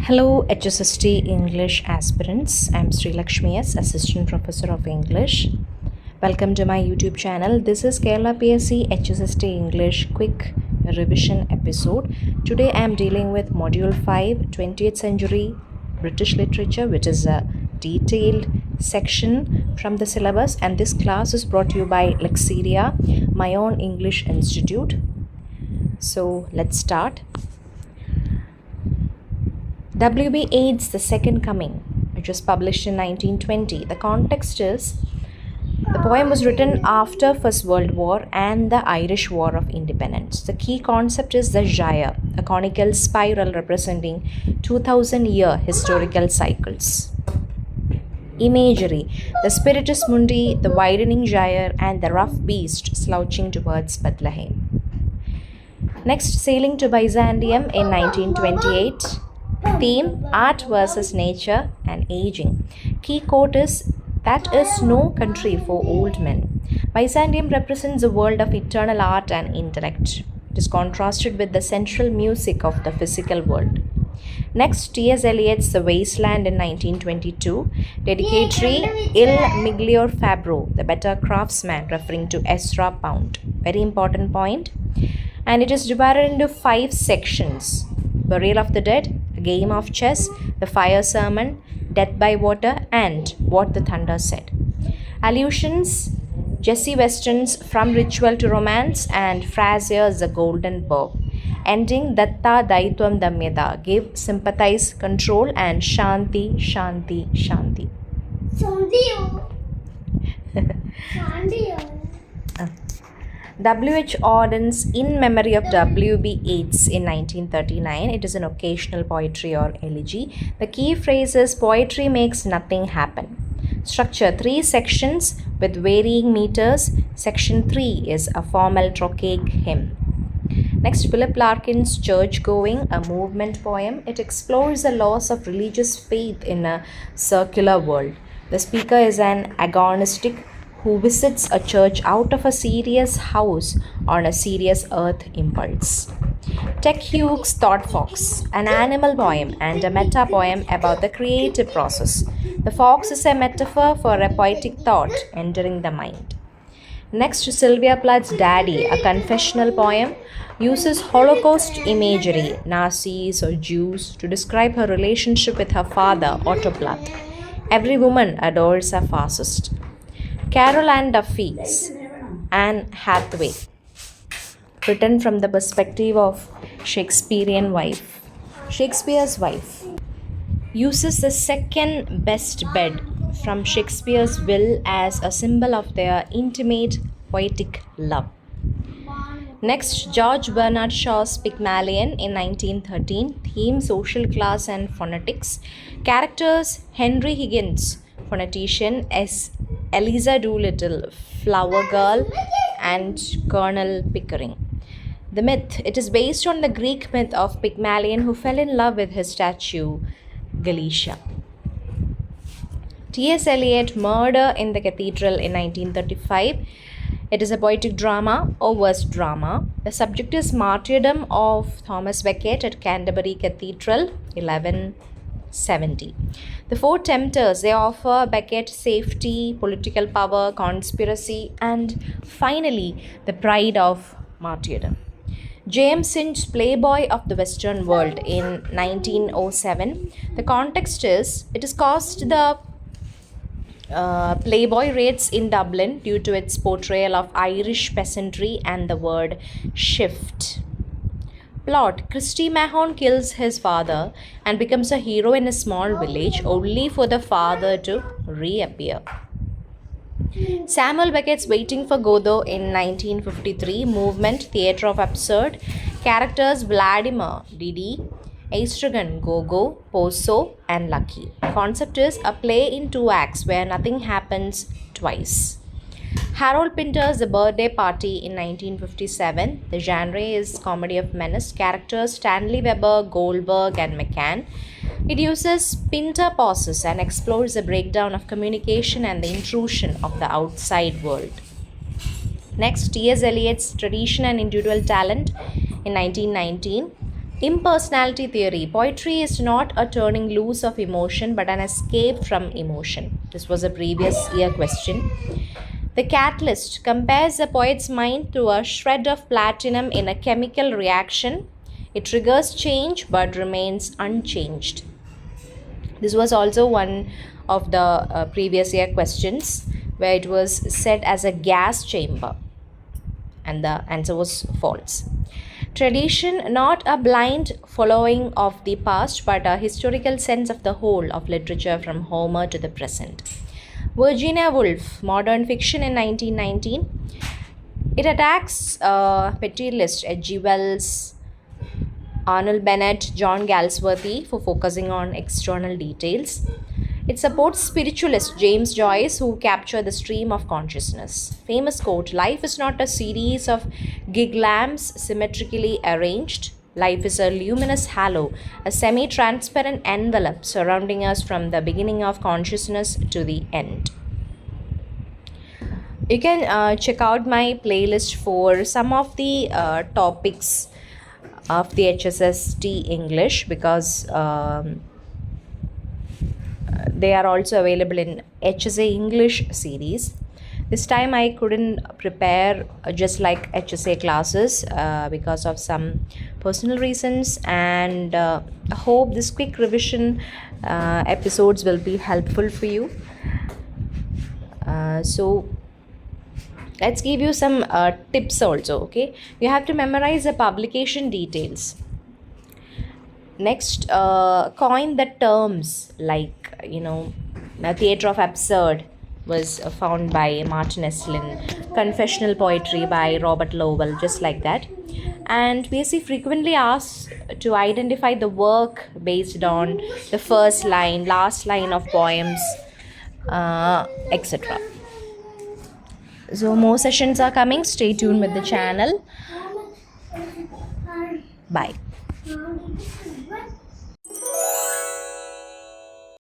Hello, HSST English aspirants. I'm Sri Lakshmi S, Assistant Professor of English. Welcome to my YouTube channel. This is Kerala PSC HSST English quick revision episode. Today I am dealing with Module 5, 20th Century British Literature, which is a detailed section from the syllabus, and this class is brought to you by Lexeria, my own English institute. So let's start. W.B. Yeats' The Second Coming, which was published in 1920. The context is the poem was written after First World War and the Irish War of Independence. The key concept is the gyre, a conical spiral representing 2000-year historical cycles. Imagery: the Spiritus Mundi, the widening gyre, and the rough beast slouching towards Bethlehem. Next, Sailing to Byzantium in 1928. Theme: art versus nature and aging. Key quote is, "That is no country for old men." Byzantium represents a world of eternal art and intellect. It is contrasted with the sensual music of the physical world. Next, T.S. Eliot's The Wasteland in 1922. Dedicatory: Il miglior fabbro, the better craftsman, referring to Ezra Pound. Very important point. And it is divided into 5 sections: Burial of the Dead, A Game of Chess, The Fire Sermon, Death by Water, and What the Thunder Said. Allusions: Jesse Weston's From Ritual to Romance and Frazier's The Golden Bow. Ending: Datta Daitvam Damyada, give, sympathize, control, and Shanti, Shanti, Shanti. W.H. Auden's In Memory of W.B. Yeats in 1939. It is an occasional poetry or elegy. The key phrase is, poetry makes nothing happen. Structure: 3 sections with varying meters. Section 3 is a formal trochaic hymn. Next, Philip Larkin's Church Going, a movement poem. It explores the loss of religious faith in a circular world. The speaker is an agonistic who visits a church out of a serious house on a serious earth impulse. Ted Hughes' Thought Fox, an animal poem and a meta poem about the creative process. The fox is a metaphor for a poetic thought entering the mind. Next, Sylvia Plath's Daddy, a confessional poem, uses Holocaust imagery, Nazis or Jews, to describe her relationship with her father, Otto Plath. Every woman adores a fascist. Carol Ann Duffy's Anne Hathaway, written from the perspective of Shakespeare's wife, uses the second best bed from Shakespeare's will as a symbol of their intimate poetic love. Next, George Bernard Shaw's Pygmalion in 1913. Theme: social class and phonetics. Characters: Henry Higgins, phonetician, Eliza Doolittle, flower girl, and Colonel Pickering. The myth: it is based on the Greek myth of Pygmalion, who fell in love with his statue, Galatea. T.S. Eliot, Murder in the Cathedral in 1935. It is a poetic drama or verse drama. The subject is martyrdom of Thomas Becket at Canterbury Cathedral, 1170. The 4 tempters, they offer Becket safety, political power, conspiracy, and finally the pride of martyrdom. James Synge's Playboy of the Western World in 1907. The context is, it is caused the Playboy raids in Dublin due to its portrayal of Irish peasantry and the word shift. Plot: Christy Mahon kills his father and becomes a hero in a small village, only for the father to reappear. Samuel Beckett's Waiting for Godot in 1953. Movement: Theatre of Absurd. Characters: Vladimir, Didi, Aestragon, Gogo, Poso, and Lucky. Concept is a play in 2 acts where nothing happens twice. Harold Pinter's The Birthday Party in 1957. The genre is comedy of menace. Characters: Stanley Weber, Goldberg, and McCann. It uses Pinter pauses and explores the breakdown of communication and the intrusion of the outside world. Next, T.S. Eliot's Tradition and Individual Talent in 1919. Impersonality theory. Poetry is not a turning loose of emotion but an escape from emotion. This was a previous year question. The catalyst compares the poet's mind to a shred of platinum in a chemical reaction. It triggers change but remains unchanged. This was also one of the previous year questions where it was said as a gas chamber, and the answer was false. Tradition, not a blind following of the past, but a historical sense of the whole of literature from Homer to the present. Virginia Woolf, Modern Fiction in 1919. It attacks petty list H.G. Wells, Arnold Bennett, John Galsworthy for focusing on external details. It supports spiritualist James Joyce, who capture the stream of consciousness. Famous quote: "Life is not a series of gig lamps symmetrically arranged. Life is a luminous halo, a semi-transparent envelope surrounding us from the beginning of consciousness to the end." You can check out my playlist for some of the topics of the HSST English, because they are also available in HSA English series. This time I couldn't prepare just like HSA classes because of some personal reasons, and I hope this quick revision episodes will be helpful for you. So let's give you some tips also. Okay, you have to memorize the publication details. Next, coin the terms like, the theatre of absurd was found by Martinist, confessional poetry by Robert Lowell, just like that. And PSC frequently asks to identify the work based on the first line, last line of poems, etc. So more sessions are coming. Stay tuned with the channel. Bye.